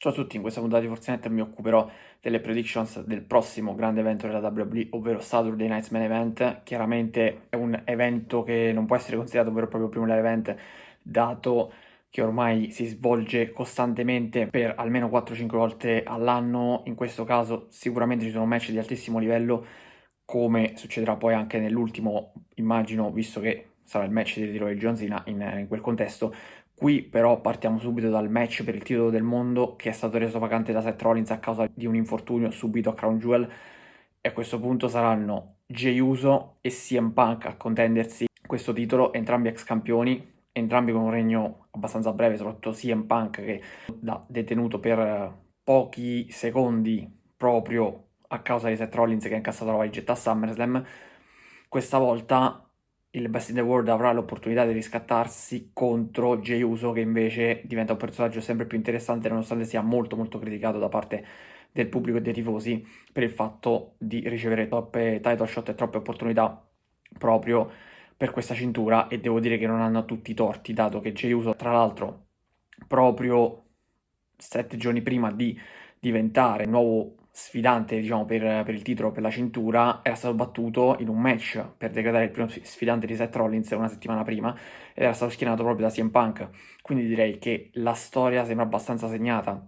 Ciao a tutti, in questa puntata di Forzinet mi occuperò delle predictions del prossimo grande evento della WWE, ovvero Saturday Night's Main Event. Chiaramente è un evento che non può essere considerato un vero e proprio primo event, dato che ormai si svolge costantemente per almeno 4-5 volte all'anno. In questo caso sicuramente ci sono match di altissimo livello, come succederà poi anche nell'ultimo, immagino, visto che sarà il match di ritiro di John Cena in quel contesto. Qui però partiamo subito dal match per il titolo del mondo che è stato reso vacante da Seth Rollins a causa di un infortunio subito a Crown Jewel, e a questo punto saranno Jey Uso e CM Punk a contendersi questo titolo, entrambi ex campioni, entrambi con un regno abbastanza breve, soprattutto CM Punk che l'ha detenuto per pochi secondi proprio a causa di Seth Rollins che ha incassato la valigetta a SummerSlam. Questa volta il Best in the World avrà l'opportunità di riscattarsi contro Jey Uso, che invece diventa un personaggio sempre più interessante nonostante sia molto molto criticato da parte del pubblico e dei tifosi per il fatto di ricevere troppe title shot e troppe opportunità proprio per questa cintura, e devo dire che non hanno tutti i torti, dato che Jey Uso tra l'altro proprio 7 giorni prima di diventare il nuovo sfidante, diciamo, per il titolo, per la cintura, era stato battuto in un match per decretare il primo sfidante di Seth Rollins una settimana prima, ed era stato schierato proprio da CM Punk. Quindi direi che la storia sembra abbastanza segnata,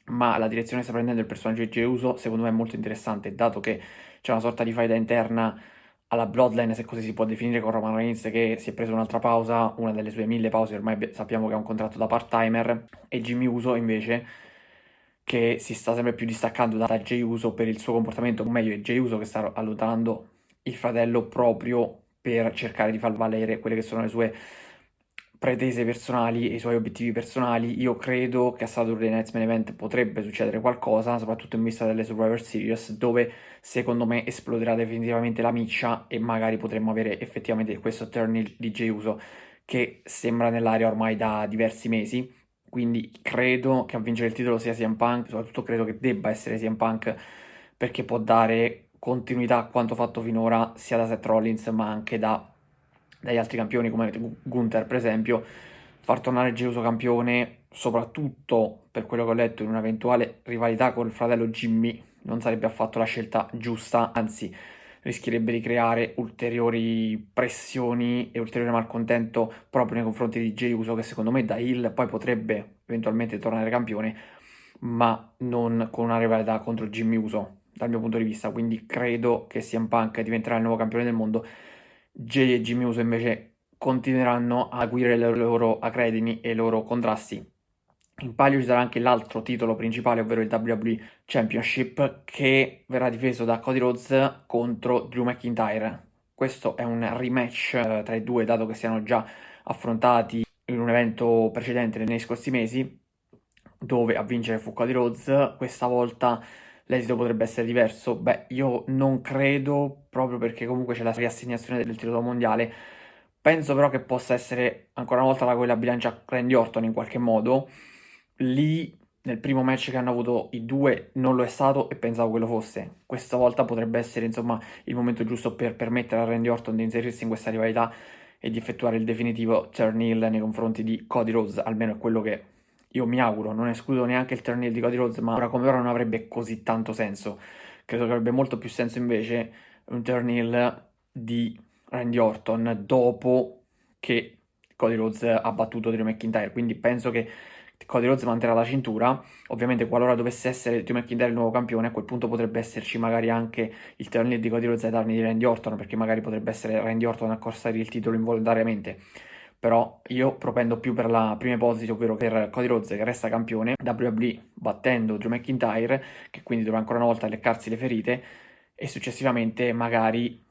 ma la direzione che sta prendendo il personaggio di Jey Uso secondo me è molto interessante, dato che c'è una sorta di faida interna alla Bloodline, se così si può definire, con Roman Reigns che si è preso un'altra pausa, una delle sue 1000 pause, ormai sappiamo che ha un contratto da part-timer, e Jimmy Uso invece che si sta sempre più distaccando da Jey Uso per il suo comportamento, o meglio è Jey Uso che sta allontanando il fratello proprio per cercare di far valere quelle che sono le sue pretese personali e i suoi obiettivi personali. Io credo che a Saturday Night's Main Event potrebbe succedere qualcosa, soprattutto in vista delle Survivor Series, dove secondo me esploderà definitivamente la miccia e magari potremmo avere effettivamente questo turn di Jey Uso che sembra nell'aria ormai da diversi mesi. Quindi credo che a vincere il titolo sia CM Punk, soprattutto credo che debba essere CM Punk, perché può dare continuità a quanto fatto finora sia da Seth Rollins ma anche dagli altri campioni come Gunther per esempio. Far tornare Jey Uso campione, soprattutto per quello che ho letto, in un'eventuale rivalità col fratello Jimmy, non sarebbe affatto la scelta giusta, anzi rischierebbe di creare ulteriori pressioni e ulteriore malcontento proprio nei confronti di Jey Uso, che secondo me da heel poi potrebbe eventualmente tornare campione, ma non con una rivalità contro Jimmy Uso dal mio punto di vista. Quindi credo che CM Punk diventerà il nuovo campione del mondo. Jey e Jimmy Uso invece continueranno a guidare le loro acredini e i loro contrasti. In palio ci sarà anche l'altro titolo principale, ovvero il WWE Championship, che verrà difeso da Cody Rhodes contro Drew McIntyre. Questo è un rematch tra i due, dato che siano già affrontati in un evento precedente nei scorsi mesi, dove a vincere fu Cody Rhodes. Questa volta l'esito potrebbe essere diverso. Beh, io non credo, proprio perché comunque c'è la riassegnazione del titolo mondiale. Penso però che possa essere ancora una volta la quella bilancia Randy Orton in qualche modo. Lì, nel primo match che hanno avuto i due, non lo è stato e pensavo che lo fosse. Questa volta potrebbe essere, insomma, il momento giusto per permettere a Randy Orton di inserirsi in questa rivalità e di effettuare il definitivo turn heel nei confronti di Cody Rhodes, almeno è quello che io mi auguro. Non escludo neanche il turn heel di Cody Rhodes, ma ora come ora non avrebbe così tanto senso. Credo che avrebbe molto più senso invece un turn heel di Randy Orton dopo che Cody Rhodes ha battuto Drew McIntyre, quindi penso che Cody Rhodes manterrà la cintura. Ovviamente qualora dovesse essere Drew McIntyre il nuovo campione, a quel punto potrebbe esserci magari anche il turn heel di Cody Rhodes ai danni di Randy Orton, perché magari potrebbe essere Randy Orton a corsare il titolo involontariamente. Però io propendo più per la prima ipotesi, ovvero per Cody Rhodes che resta campione WWE battendo Drew McIntyre, che quindi dovrà ancora una volta leccarsi le ferite, e successivamente magari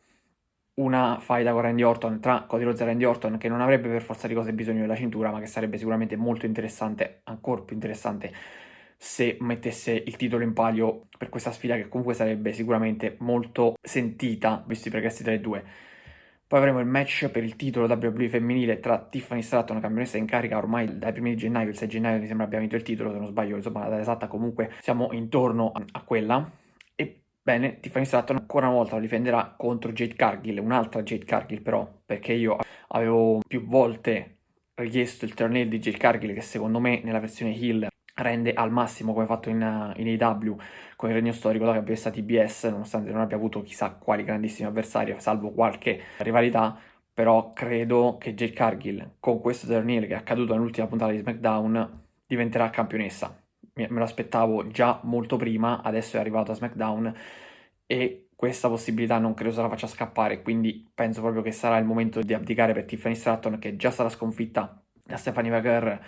una faida con Randy Orton, tra Cody Rhodes e Randy Orton, che non avrebbe per forza di cose bisogno della cintura, ma che sarebbe sicuramente molto interessante, ancora più interessante, se mettesse il titolo in palio per questa sfida, che comunque sarebbe sicuramente molto sentita, visto i progressi tra i due. Poi avremo il match per il titolo WWE femminile tra Tiffany Stratton, campionessa in carica ormai dai primi di gennaio, il 6 gennaio mi sembra abbia vinto il titolo, se non sbaglio, insomma la data esatta, comunque siamo intorno a quella. Ebbene, Tiffany Stratton ancora una volta lo difenderà contro Jade Cargill, un'altra Jade Cargill però, perché io avevo più volte richiesto il turn heel di Jade Cargill, che secondo me nella versione heel rende al massimo come fatto in AEW con il regno storico la campionessa TBS, nonostante non abbia avuto chissà quali grandissimi avversari, salvo qualche rivalità, però credo che Jade Cargill, con questo turniere che è accaduto nell'ultima puntata di SmackDown, diventerà campionessa. Me lo aspettavo già molto prima, adesso è arrivato a SmackDown e questa possibilità non credo se la faccia scappare, quindi penso proprio che sarà il momento di abdicare per Tiffany Stratton, che già sarà sconfitta da Stephanie McGirr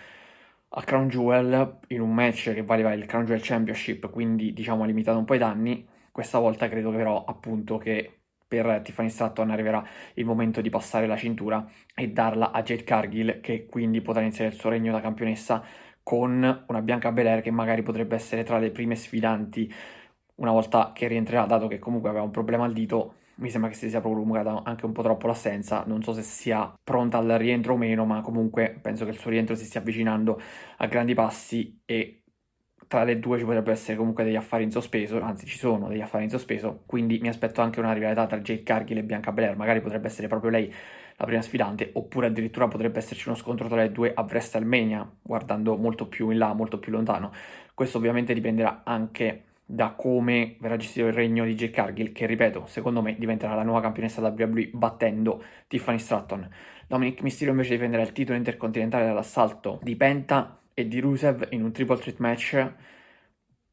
a Crown Jewel in un match che valeva il Crown Jewel Championship, quindi diciamo ha limitato un po' i danni. Questa volta credo che però appunto che per Tiffany Stratton arriverà il momento di passare la cintura e darla a Jade Cargill, che quindi potrà iniziare il suo regno da campionessa con una Bianca Belair che magari potrebbe essere tra le prime sfidanti una volta che rientrerà, dato che comunque aveva un problema al dito. Mi sembra che si sia prolungata anche un po' troppo l'assenza, non so se sia pronta al rientro o meno, ma comunque penso che il suo rientro si stia avvicinando a grandi passi e tra le due ci potrebbero essere comunque degli affari in sospeso, anzi ci sono degli affari in sospeso, quindi mi aspetto anche una rivalità tra Jade Cargill e Bianca Belair, magari potrebbe essere proprio lei la prima sfidante, oppure addirittura potrebbe esserci uno scontro tra le due a WrestleMania, guardando molto più in là, molto più lontano. Questo ovviamente dipenderà anche da come verrà gestito il regno di Jade Cargill, che ripeto, secondo me diventerà la nuova campionessa WWE battendo Tiffany Stratton. Dominic Mysterio invece difenderà il titolo intercontinentale dall'assalto di Penta e di Rusev in un triple threat match.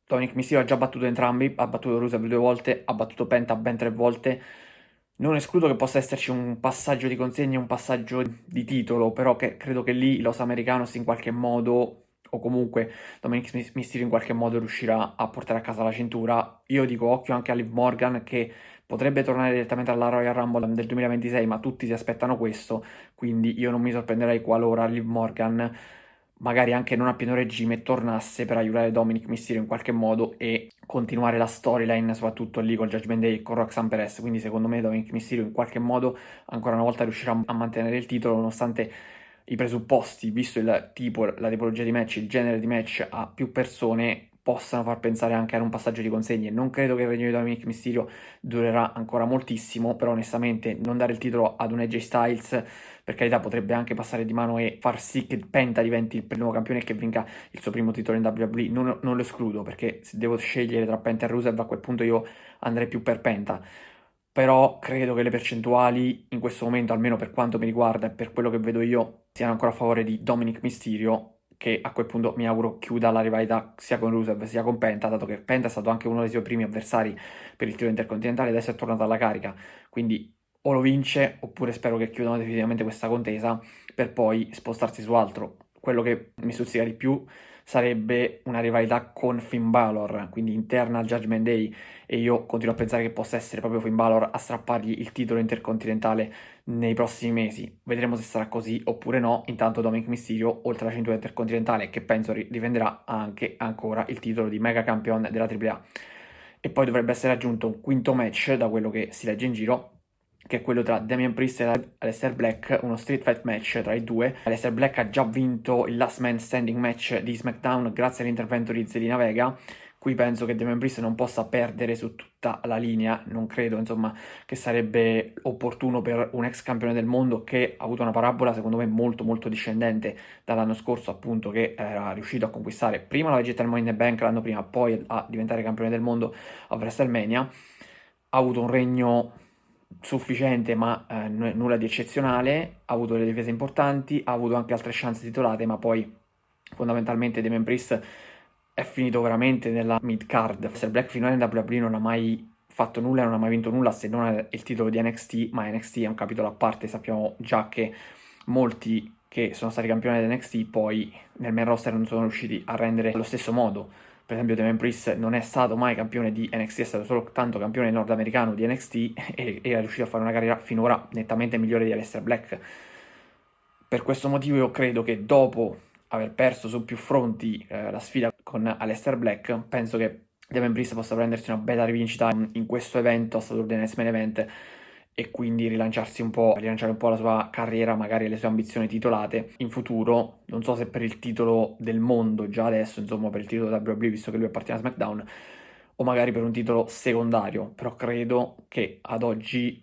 Dominic Mysterio ha già battuto entrambi, ha battuto Rusev 2 volte, ha battuto Penta ben 3 volte. Non escludo che possa esserci un passaggio di consegna, un passaggio di titolo, però credo che lì Los Americanos in qualche modo, o comunque Dominic Mysterio in qualche modo riuscirà a portare a casa la cintura. Io dico occhio anche a Liv Morgan che potrebbe tornare direttamente alla Royal Rumble del 2026, ma tutti si aspettano questo, quindi io non mi sorprenderei qualora Liv Morgan, magari anche non a pieno regime, tornasse per aiutare Dominic Mysterio in qualche modo e continuare la storyline, soprattutto lì col Judgment Day e con Roxanne Perez. Quindi secondo me Dominic Mysterio in qualche modo ancora una volta riuscirà a mantenere il titolo, nonostante i presupposti, visto il tipo, la tipologia di match, il genere di match a più persone, possano far pensare anche ad un passaggio di consegne. Non credo che il regno di Dominic Mysterio durerà ancora moltissimo, però onestamente non dare il titolo ad un AJ Styles, per carità, potrebbe anche passare di mano e far sì che Penta diventi il nuovo campione e che vinca il suo primo titolo in WWE. Non lo escludo, perché se devo scegliere tra Penta e Rusev a quel punto io andrei più per Penta. Però credo che le percentuali in questo momento, almeno per quanto mi riguarda e per quello che vedo io, siano ancora a favore di Dominic Mysterio, che a quel punto mi auguro chiuda la rivalità sia con Rusev sia con Penta, dato che Penta è stato anche uno dei suoi primi avversari per il titolo intercontinentale, adesso è tornato alla carica, quindi o lo vince oppure spero che chiudano definitivamente questa contesa per poi spostarsi su altro. Quello che mi stuzzica di più sarebbe una rivalità con Finn Balor, quindi interna al Judgment Day, e io continuo a pensare che possa essere proprio Finn Balor a strappargli il titolo intercontinentale nei prossimi mesi. Vedremo se sarà così oppure no. Intanto Dominic Mysterio, oltre alla cintura intercontinentale, che penso difenderà anche ancora il titolo di Mega Champion della AAA. E poi dovrebbe essere aggiunto un quinto match, da quello che si legge in giro, che è quello tra Damian Priest e Aleister Black, uno street fight match tra i due. Aleister Black ha già vinto il Last Man Standing match di SmackDown grazie all'intervento di Zelina Vega. Qui penso che Damian Priest non possa perdere su tutta la linea, non credo insomma che sarebbe opportuno per un ex campione del mondo che ha avuto una parabola secondo me molto molto discendente dall'anno scorso, appunto, che era riuscito a conquistare prima la Vegetal Money in the Bank l'anno prima, poi a diventare campione del mondo a WrestleMania. Ha avuto un regno sufficiente ma nulla di eccezionale, ha avuto delle difese importanti, ha avuto anche altre chance titolate, ma poi fondamentalmente Damian Priest è finito veramente nella mid card. Se il Black finora in WWE non ha mai fatto nulla, non ha mai vinto nulla se non il titolo di NXT, ma NXT è un capitolo a parte, sappiamo già che molti che sono stati campioni di NXT poi nel main roster non sono riusciti a rendere allo stesso modo. Per esempio Damian Priest non è stato mai campione di NXT, è stato soltanto campione nordamericano di NXT e è riuscito a fare una carriera finora nettamente migliore di Aleister Black. Per questo motivo io credo che dopo aver perso su più fronti la sfida con Aleister Black, penso che Damian Priest possa prendersi una bella rivincita in questo evento a Saturday Night's Main Event e quindi rilanciare un po' la sua carriera, magari le sue ambizioni titolate in futuro. Non so se per il titolo del mondo già adesso, insomma per il titolo WWE, visto che lui appartiene a SmackDown, o magari per un titolo secondario, però credo che ad oggi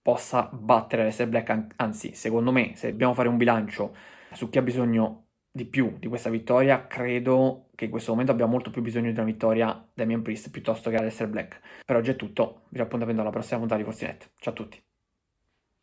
possa battere Aleister Black, anzi secondo me se dobbiamo fare un bilancio su chi ha bisogno di più di questa vittoria, credo che in questo momento abbia molto più bisogno di una vittoria Damian Priest piuttosto che Aleister Black. Per oggi è tutto, vi do appuntamento alla prossima puntata di Fortinet. Ciao a tutti.